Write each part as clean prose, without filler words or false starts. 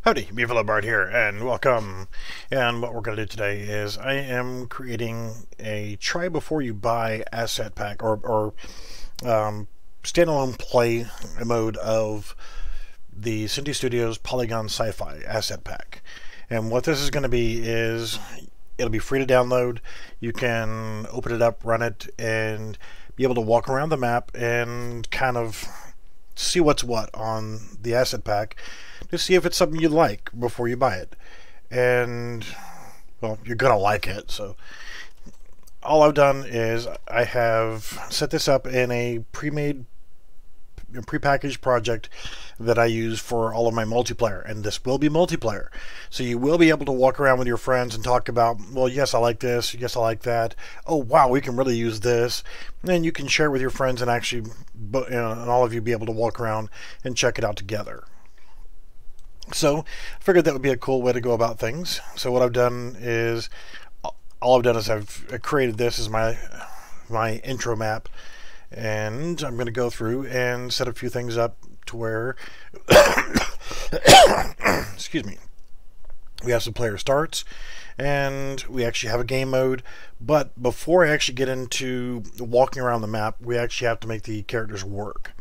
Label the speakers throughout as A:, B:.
A: Howdy, Beefalo Bard here, and welcome. And what we're going to do today is I am creating a try before you buy asset pack or standalone play mode of the Synty Studios Polygon Sci-Fi asset pack. And what this is going to be is it'll be free to download. You can open it up, run it, and be able to walk around the map and kind of see what's what on the asset pack to see if it's something you like before you buy it. And well, you're gonna like it. So all I've done is I have set this up in a prepackaged project that I use for all of my multiplayer, and this will be multiplayer, so you will be able to walk around with your friends and talk about, well, yes, I like this, yes, I like that, oh wow, we can really use this, and you can share with your friends and actually and all of you be able to walk around and check it out together. So I figured that would be a cool way to go about things. So what I've done is I've created this as my intro map, and I'm going to go through and set a few things up to where excuse me, we have some player starts and we actually have a game mode. But before I actually get into walking around the map, we actually have to make the characters work.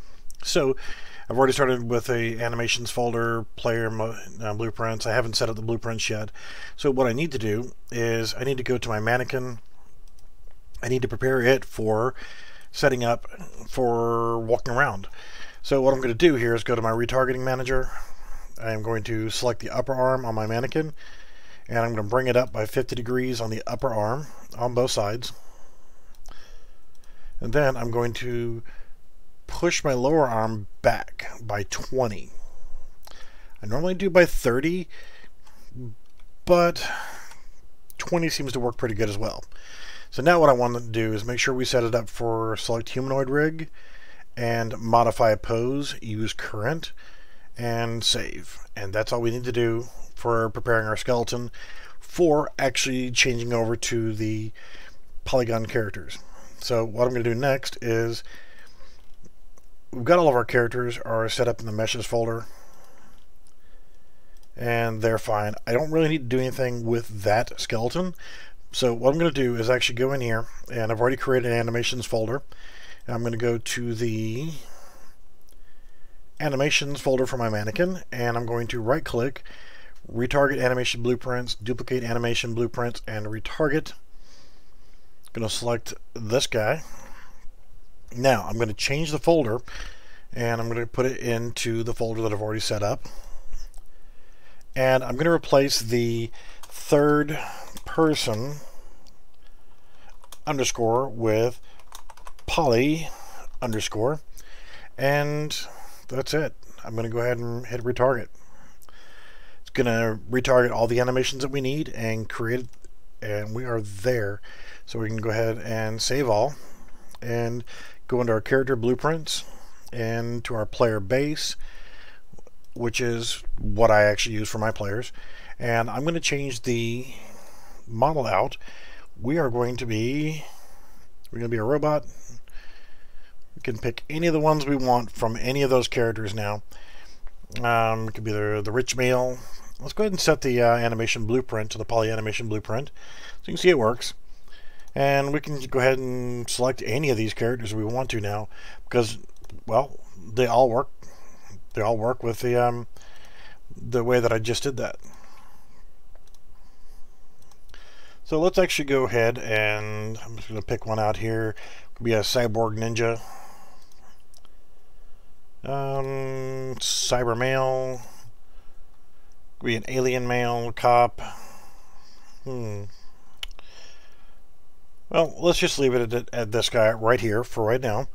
A: So I've already started with a animations folder, player blueprints. I haven't set up the blueprints yet. So what I need to do is I need to go to my mannequin. I need to prepare it for setting up for walking around. So what I'm going to do here is go to my retargeting manager. I am going to select the upper arm on my mannequin, and I'm going to bring it up by 50 degrees on the upper arm on both sides. And then I'm going to push my lower arm back by 20. I normally do by 30, but 20 seems to work pretty good as well. So now what I want to do is make sure we set it up for select humanoid rig and modify pose, use current, and save. And that's all we need to do for preparing our skeleton for actually changing over to the Polygon characters. So what I'm going to do next is we've got all of our characters are set up in the meshes folder, and they're fine. I don't really need to do anything with that skeleton. So what I'm going to do is actually go in here, and I've already created an animations folder. And I'm going to go to the animations folder for my mannequin, and I'm going to right click, retarget animation blueprints, duplicate animation blueprints, and retarget. I'm going to select this guy. Now I'm going to change the folder, and I'm going to put it into the folder that I've already set up. And I'm going to replace the third person underscore with poly underscore, and that's it. I'm going to go ahead and hit retarget. It's going to retarget all the animations that we need and create it, and we are there. So we can go ahead and save all and go into our character blueprints and to our player base, which is what I actually use for my players. And I'm going to change the model out. We're going to be a robot. We can pick any of the ones we want from any of those characters now. It could be the rich male. Let's go ahead and set the animation blueprint to the poly animation blueprint, so you can see it works. And we can go ahead and select any of these characters we want to now, because, well, they all work. They all work with the way that I just did that. So let's actually go ahead, and I'm just going to pick one out here. It could be a cyborg ninja, cyber male, could be an alien male cop. Well, let's just leave it at this guy right here for right now.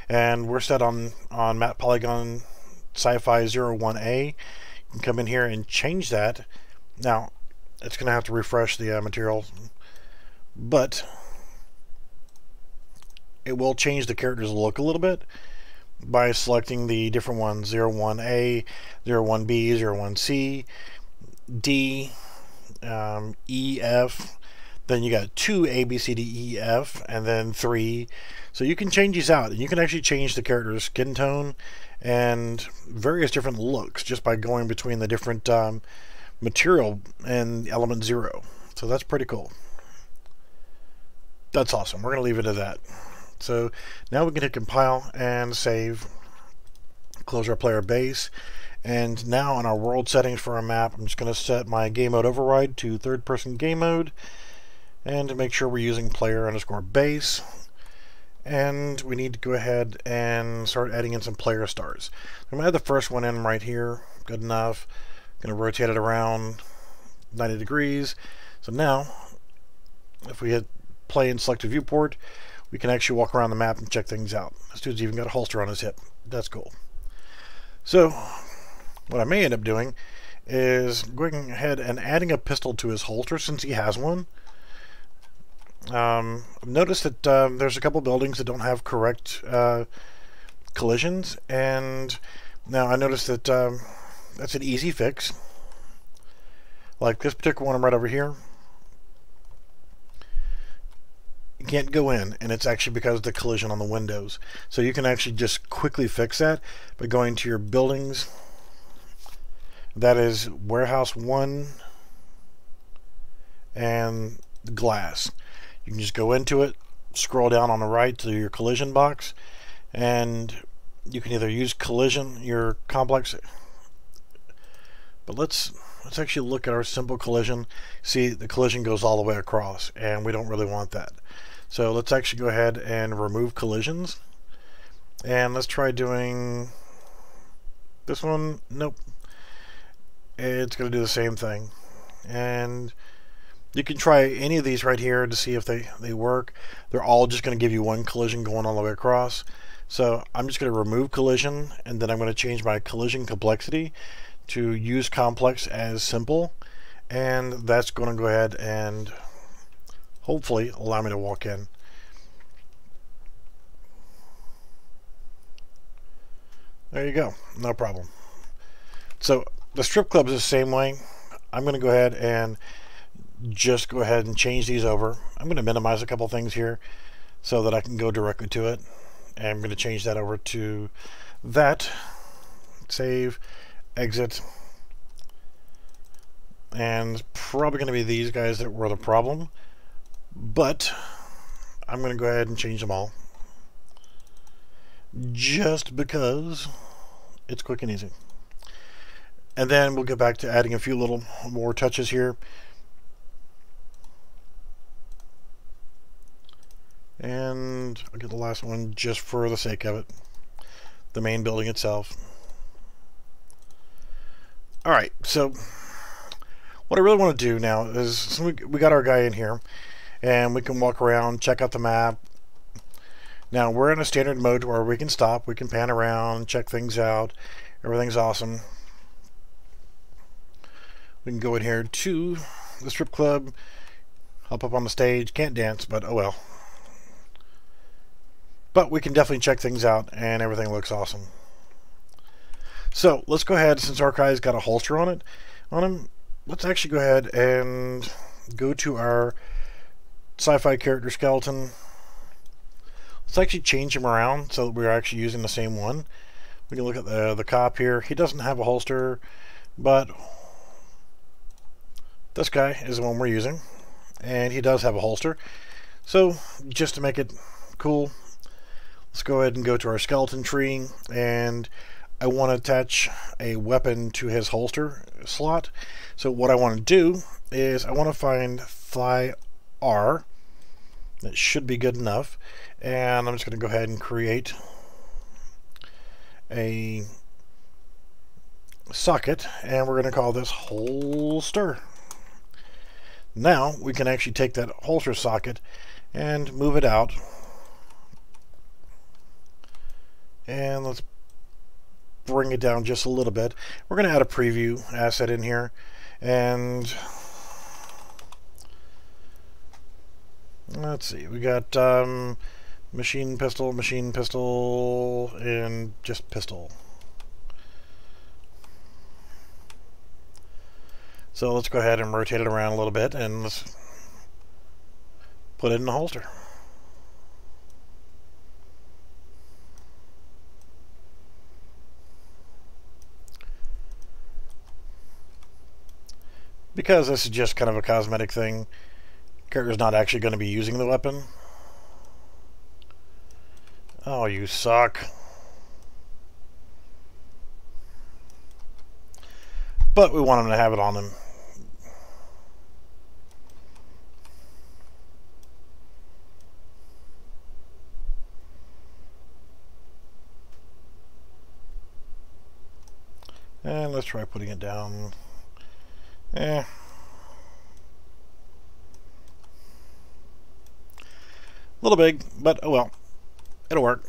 A: And we're set on map Polygon Sci-Fi 01A. You can come in here and change that. Now, it's going to have to refresh the material, but it will change the character's look a little bit by selecting the different ones: 01A, 01B, 01C, D, E, F. Then you got 2 A, B, C, D, E, F, and then 3. So you can change these out, and you can actually change the character's skin tone and various different looks just by going between the different material and element 0. So that's pretty cool. That's awesome. We're going to leave it at that. So now we can hit compile and save. Close our player base. And now in our world settings for our map, I'm just going to set my game mode override to third person game mode. And to make sure we're using player_base. And we need to go ahead and start adding in some player stars. I'm going to add the first one in right here. Good enough. I'm going to rotate it around 90 degrees. So now, if we hit play and select a viewport, we can actually walk around the map and check things out. This dude's even got a holster on his hip. That's cool. So, what I may end up doing is going ahead and adding a pistol to his holster since he has one. I've noticed that there's a couple buildings that don't have correct collisions, and now I noticed that that's an easy fix. Like this particular one right over here. You can't go in, and it's actually because of the collision on the windows. So you can actually just quickly fix that by going to your buildings. That is warehouse 1 and glass. You can just go into it, scroll down on the right to your collision box, and you can either use collision, your complex. But let's actually look at our simple collision. See, the collision goes all the way across, and we don't really want that. So let's actually go ahead and remove collisions. And let's try doing this one. Nope. It's going to do the same thing. And you can try any of these right here to see if they work. They're all just going to give you one collision going all the way across. So I'm just going to remove collision, and then I'm going to change my collision complexity to use complex as simple. And that's going to go ahead and hopefully allow me to walk in. There you go. No problem. So the strip club is the same way. I'm going to go ahead and just go ahead and change these over. I'm going to minimize a couple things here so that I can go directly to it. And I'm going to change that over to that. Save. Exit. And probably going to be these guys that were the problem. But I'm going to go ahead and change them all. Just because it's quick and easy. And then we'll get back to adding a few little more touches here. And I'll get the last one just for the sake of it. The main building itself. Alright, so what I really want to do now is, so we got our guy in here, and we can walk around, check out the map. Now we're in a standard mode where we can stop, we can pan around, check things out, everything's awesome. We can go in here to the strip club, hop up on the stage, can't dance, but oh well. But we can definitely check things out, and everything looks awesome. So let's go ahead, since our guy's got a holster on him, let's actually go ahead and go to our Sci-Fi character skeleton. Let's actually change him around so that we're actually using the same one. We can look at the cop here. He doesn't have a holster, but this guy is the one we're using, and he does have a holster. So just to make it cool, let's go ahead and go to our skeleton tree, and I want to attach a weapon to his holster slot. So what I want to do is I want to find thigh R. That should be good enough. And I'm just going to go ahead and create a socket, and we're going to call this holster. Now we can actually take that holster socket and move it out. And let's bring it down just a little bit. We're going to add a preview asset in here, and let's see, we got machine pistol, and just pistol. So let's go ahead and rotate it around a little bit, and let's put it in the holster. Because this is just kind of a cosmetic thing, character's not actually going to be using the weapon. Oh, you suck. But we want him to have it on him. And let's try putting it down. A little big, but oh well. It'll work.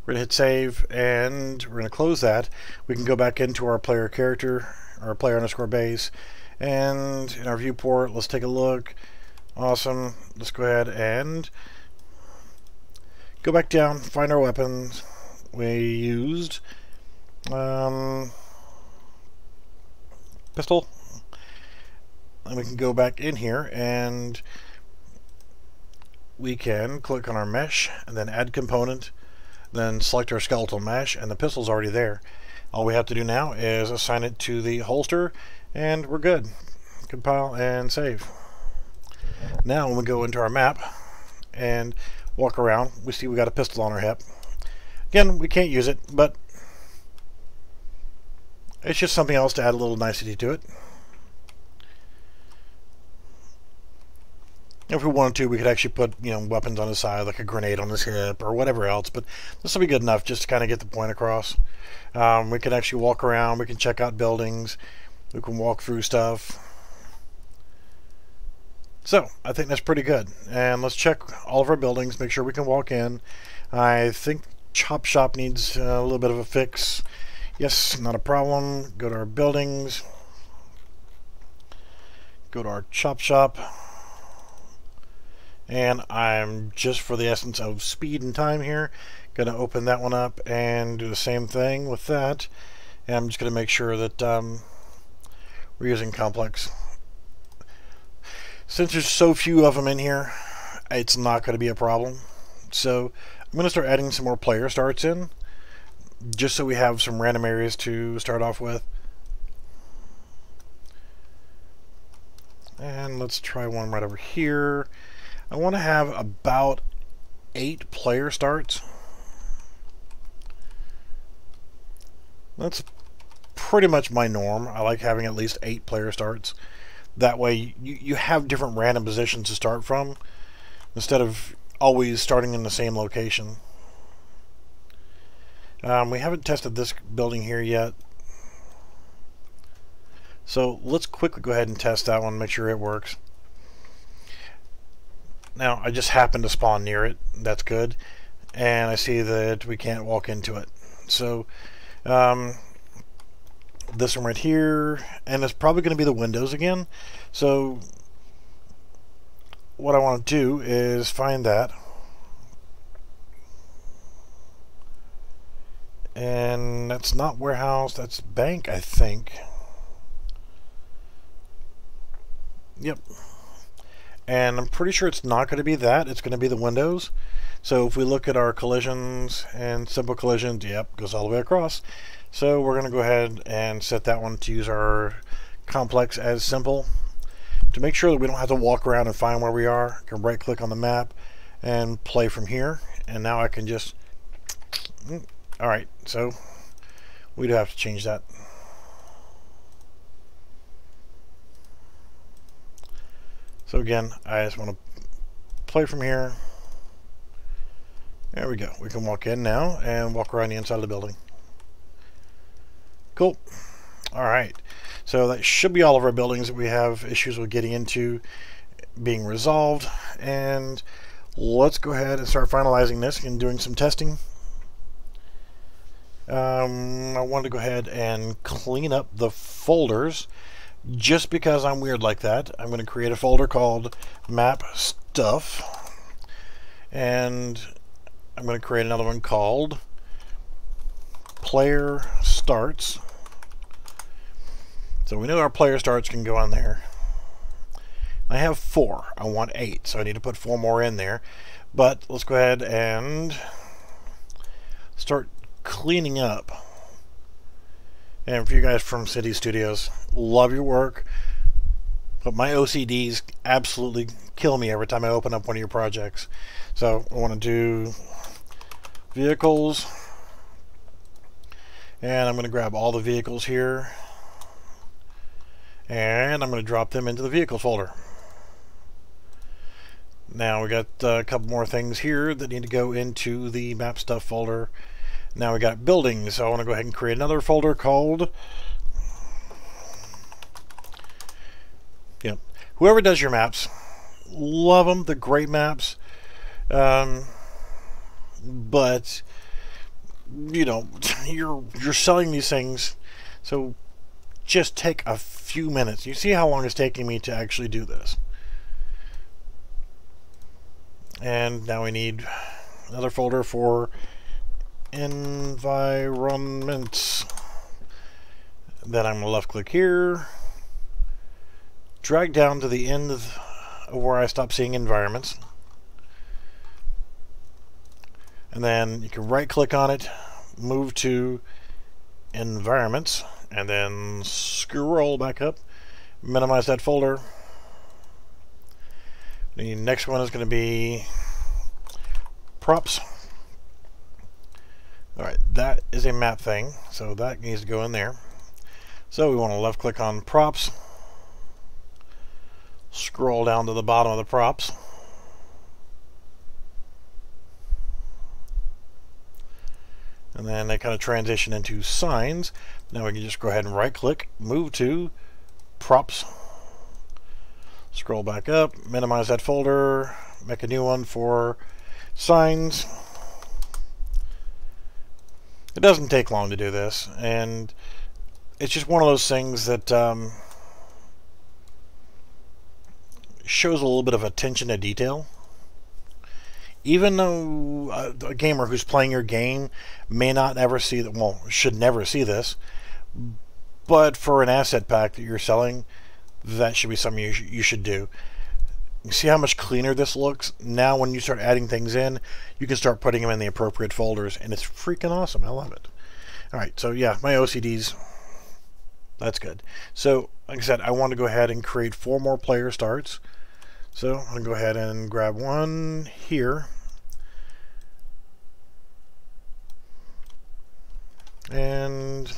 A: We're going to hit save, and we're going to close that. We can go back into our player character, our player underscore base, and in our viewport, let's take a look. Awesome. Let's go ahead and go back down, find our weapons. We used pistol. And we can go back in here and we can click on our mesh and then add component, then select our skeletal mesh, and the pistol's already there. All we have to do now is assign it to the holster and we're good. Compile and save. Now when we go into our map and walk around, we see we got a pistol on our hip. Again, we can't use it, but it's just something else to add a little nicety to it. If we wanted to, we could actually put, weapons on his side, like a grenade on his hip or whatever else, but this will be good enough just to kind of get the point across. We can actually walk around, we can check out buildings, we can walk through stuff. So, I think that's pretty good. And let's check all of our buildings, make sure we can walk in. I think Chop Shop needs a little bit of a fix. Yes, not a problem. Go to our buildings. Go to our Chop Shop. And I'm, just for the essence of speed and time here, going to open that one up and do the same thing with that. And I'm just going to make sure that we're using complex. Since there's so few of them in here, it's not going to be a problem. So I'm going to start adding some more player starts in, just so we have some random areas to start off with. And let's try one right over here. I want to have about 8 player starts. That's pretty much my norm. I like having at least 8 player starts. That way you have different random positions to start from, instead of always starting in the same location. We haven't tested this building here yet, so let's quickly go ahead and test that one, make sure it works. Now I just happened to spawn near it, that's good, and I see that we can't walk into it. So this one right here, and it's probably going to be the windows again. So what I want to do is find that, and that's not warehouse, that's bank, I think. Yep. And I'm pretty sure it's not going to be that, it's going to be the windows. So if we look at our collisions and simple collisions, yep, goes all the way across. So we're going to go ahead and set that one to use our complex as simple. To make sure that we don't have to walk around and find where we are, I can right click on the map and play from here. And now I can just, alright, so we do have to change that. So again, I just want to play from here. There we go. We can walk in now and walk around the inside of the building. Cool. Alright. So that should be all of our buildings that we have issues with getting into being resolved. And let's go ahead and start finalizing this and doing some testing. I wanted to go ahead and clean up the folders. Just because I'm weird like that, I'm going to create a folder called map stuff, and I'm going to create another one called player starts. So we know our player starts can go on there. I have 4. I want 8, so I need to put 4 more in there. But let's go ahead and start cleaning up. And for you guys from Synty Studios, love your work, but my OCDs absolutely kill me every time I open up one of your projects. So I want to do vehicles, and I'm going to grab all the vehicles here, and I'm going to drop them into the vehicles folder. Now we got a couple more things here that need to go into the map stuff folder. Now we got buildings, so I want to go ahead and create another folder called, whoever does your maps, love them, they're great maps, but you're selling these things, so just take a few minutes. You see how long it's taking me to actually do this. And now we need another folder for environments. Then I'm going to left click here, drag down to the end of where I stop seeing environments, and then you can right click on it, move to environments, and then scroll back up, minimize that folder. The next one is going to be props. Alright, that is a map thing, so that needs to go in there. So we want to left click on props, scroll down to the bottom of the props, and then they kind of transition into signs. Now we can just go ahead and right click, move to props, scroll back up, minimize that folder, make a new one for signs. It doesn't take long to do this, and it's just one of those things that shows a little bit of attention to detail. Even though a gamer who's playing your game may not ever see that, well, should never see this, but for an asset pack that you're selling, that should be something you should do. You see how much cleaner this looks? Now when you start adding things in, you can start putting them in the appropriate folders, and it's freaking awesome. I love it. Alright, so yeah, my OCDs, that's good. So, like I said, I want to go ahead and create 4 more player starts. So, I'm going to go ahead and grab one here. And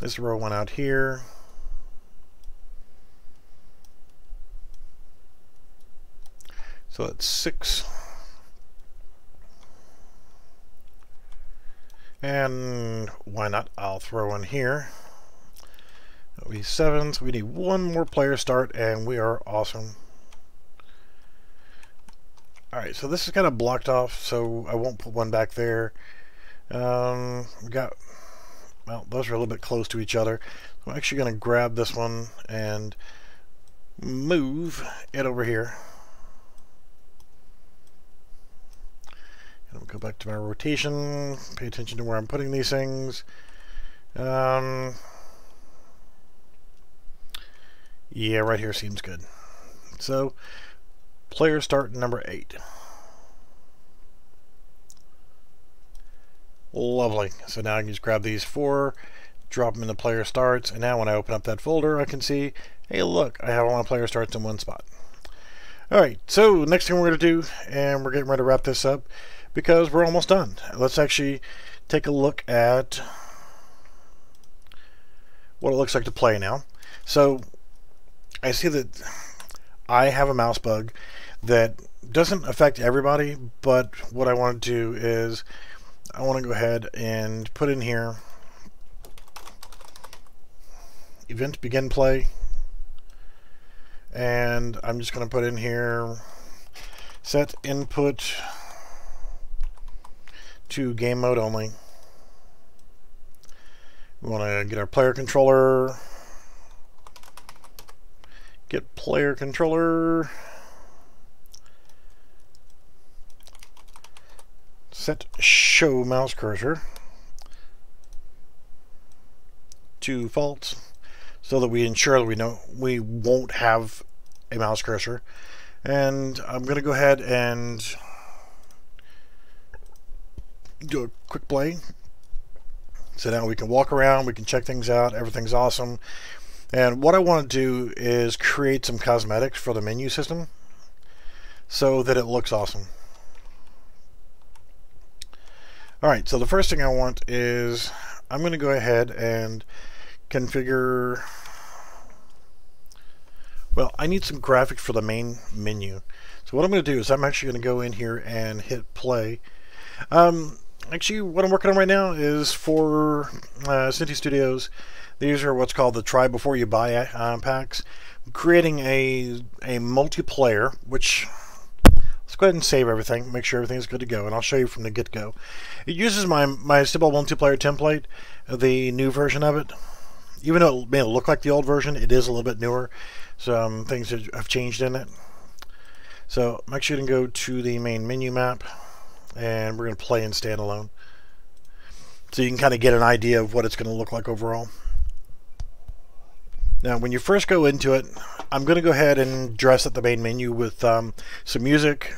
A: let's roll one out here. So that's 6. And why not? I'll throw one here. That'll be 7. So we need one more player start, and we are awesome. Alright, so this is kind of blocked off, so I won't put one back there. We got, well, those are a little bit close to each other. So I'm actually going to grab this one and move it over here. I'll go back to my rotation, pay attention to where I'm putting these things. Yeah, right here seems good. So, player start number 8. Lovely. So now I can just grab these 4, drop them in the player starts, and now when I open up that folder, I can see, hey look, I have all my player starts in one spot. Alright, so next thing we're going to do, and we're getting ready to wrap this up, because we're almost done. Let's actually take a look at what it looks like to play now. So I see that I have a mouse bug that doesn't affect everybody, but what I want to do is I want to go ahead and put in here event begin play, and I'm just going to put in here set input to game mode only. We want to get our player controller, get player controller, set show mouse cursor to false. so that we ensure that we won't have a mouse cursor. And I'm going to go ahead and do a quick play. So now we can walk around, we can check things out, everything's awesome. And what I want to do is create some cosmetics for the menu system so that it looks awesome. Alright, so the first thing I want is I'm going to go ahead and configure, well, I need some graphics for the main menu. So what I'm going to do is I'm actually going to go in here and hit play. Actually, what I'm working on right now is for Synty Studios. These are what's called the Try Before You Buy packs. I'm creating a multiplayer, which, let's go ahead and save everything, make sure everything's good to go, and I'll show you from the get-go. It uses my simple multiplayer template, the new version of it. Even though it may look like the old version, it is a little bit newer. Some things have changed in it. So I'm actually going to go to the main menu map, and we're going to play in standalone. So you can kind of get an idea of what it's going to look like overall. Now, when you first go into it, I'm going to go ahead and dress up the main menu with some music,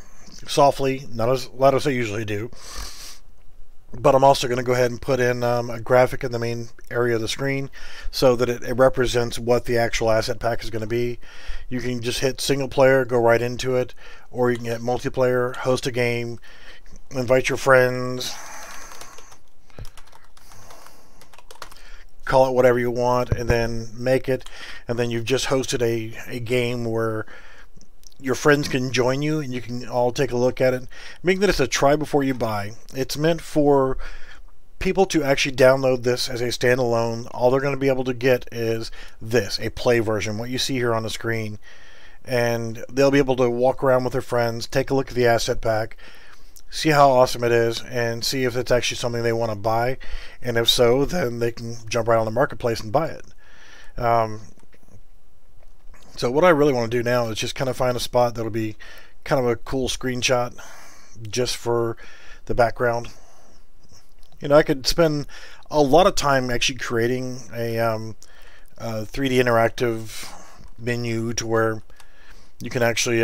A: softly, not as loud as I usually do. But I'm also going to go ahead and put in a graphic in the main area of the screen so that it represents what the actual asset pack is going to be. You can just hit single player, go right into it, or you can hit multiplayer, host a game, invite your friends, call it whatever you want, and then make it, and then you've just hosted a game where your friends can join you and you can all take a look at it. Make that it's a try before you buy. It's meant for people to actually download this as a standalone. All they're going to be able to get is this, a play version, what you see here on the screen. And they'll be able to walk around with their friends, take a look at the asset pack, see how awesome it is, and see if it's actually something they want to buy. And if so, then they can jump right on the marketplace and buy it. So what I really want to do now is just kind of find a spot that'll be kind of a cool screenshot just for the background. You know, I could spend a lot of time actually creating a 3D interactive menu to where you can actually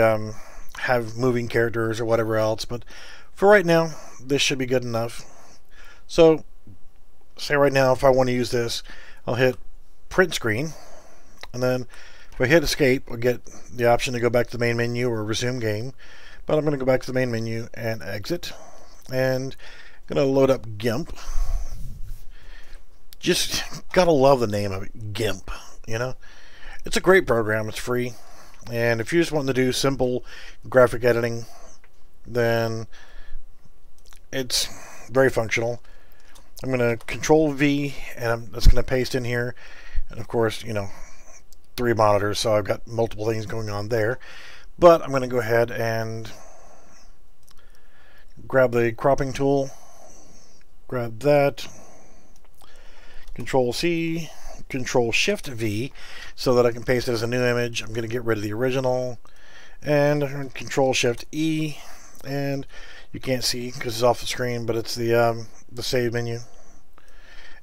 A: have moving characters or whatever else, but for right now, this should be good enough. So, say right now, if I want to use this, I'll hit print screen, and then if I hit escape, I'll get the option to go back to the main menu or resume game. But I'm going to go back to the main menu and exit. And I'm going to load up GIMP. Just gotta love the name of it, GIMP. You know, it's a great program. It's free. And if you just want to do simple graphic editing, then it's very functional. I'm going to Control V, and I'm just going to paste in here. And of course, you know, 3 monitors, so I've got multiple things going on there. But I'm going to go ahead and grab the cropping tool, grab that, Control C, Control Shift V, so that I can paste it as a new image. I'm going to get rid of the original, and Control Shift E, and you can't see because it's off the screen, but it's the save menu.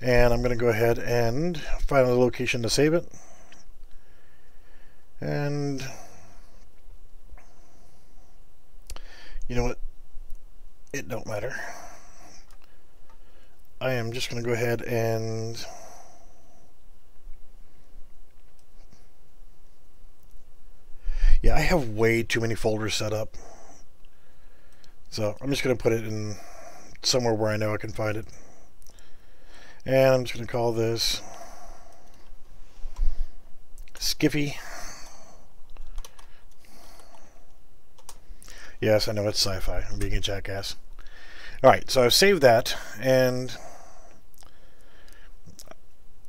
A: And I'm going to go ahead and find a location to save it. And you know what? It don't matter. I am just going to go ahead and yeah, I have way too many folders set up. So I'm just going to put it in somewhere where I know I can find it. And I'm just going to call this Skiffy. Yes, I know it's sci-fi. I'm being a jackass. Alright, so I've saved that, and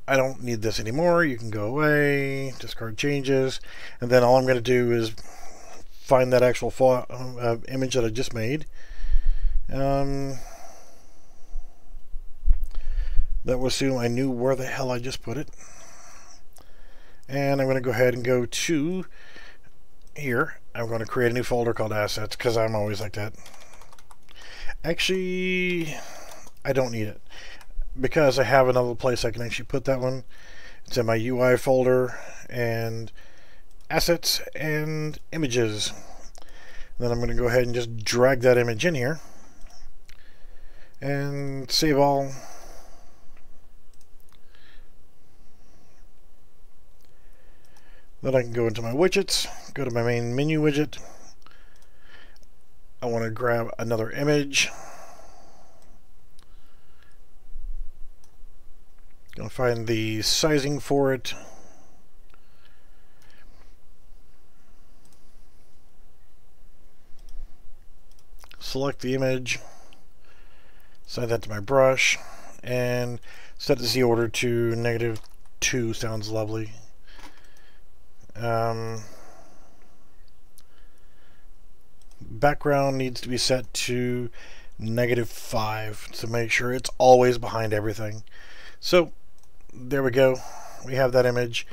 A: I don't need this anymore. You can go away, discard changes, and then all I'm going to do is find that actual image that I just made. That will assume I knew where the hell I just put it. And I'm going to go ahead and go to here. I'm going to create a new folder called Assets, because I'm always like that. Actually, I don't need it, because I have another place I can actually put that one. It's in my UI folder and assets and images. Then I'm going to go ahead and just drag that image in here and save all. Then I can go into my widgets, go to my main menu widget. I want to grab another image. Gonna find the sizing for it. Select the image, assign that to my brush, and set the Z order to -2. Sounds lovely. Background needs to be set to -5 to make sure it's always behind everything. So there we go. We have that image.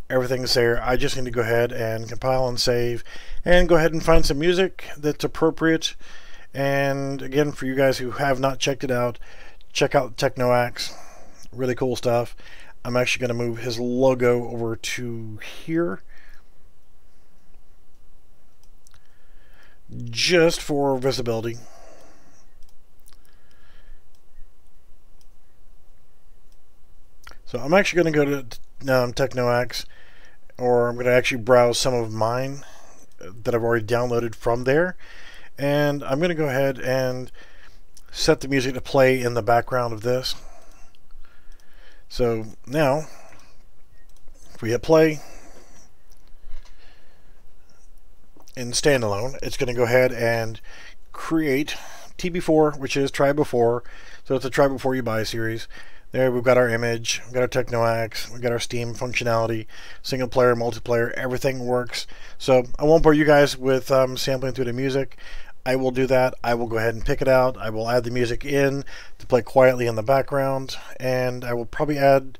A: Everything's there. I just need to go ahead and compile and save and go ahead and find some music that's appropriate. And again, for you guys who have not checked it out, check out Technoax. Really cool stuff. I'm actually going to move his logo over to here just for visibility. So I'm actually going to go to Technoax, or I'm going to actually browse some of mine that I've already downloaded from there, and I'm going to go ahead and set the music to play in the background of this. So now, if we hit play in standalone, it's going to go ahead and create TB4, which is try before. So it's a try before you buy series. There we've got our image, we've got our Technoax, we've got our Steam functionality, single player, multiplayer, everything works. So I won't bore you guys with sampling through the music. I will do that. I will go ahead and pick it out. I will add the music in to play quietly in the background, and I will probably add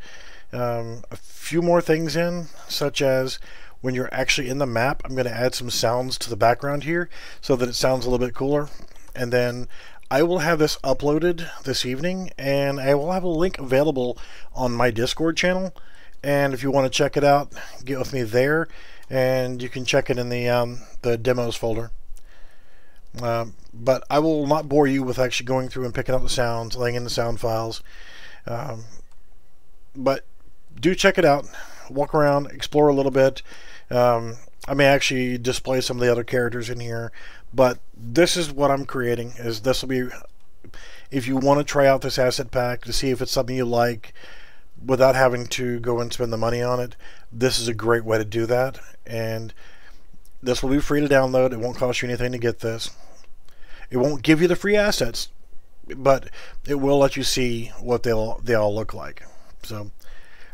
A: a few more things in, such as when you're actually in the map, I'm going to add some sounds to the background here so that it sounds a little bit cooler. And then I will have this uploaded this evening, and I will have a link available on my Discord channel. And if you want to check it out, get with me there, and you can check it in the demos folder. But I will not bore you with actually going through and picking out the sounds, laying in the sound files. But do check it out. Walk around, explore a little bit. I may actually display some of the other characters in here, but this is what I'm creating. This will be, if you want to try out this asset pack to see if it's something you like without having to go and spend the money on it, this is a great way to do that. And this will be free to download. It won't cost you anything to get this. It won't give you the free assets, but it will let you see what they all look like. So,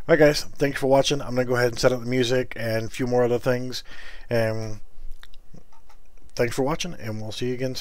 A: alright guys, thanks for watching. I'm going to go ahead and set up the music and a few more other things. And thanks for watching, and we'll see you again soon.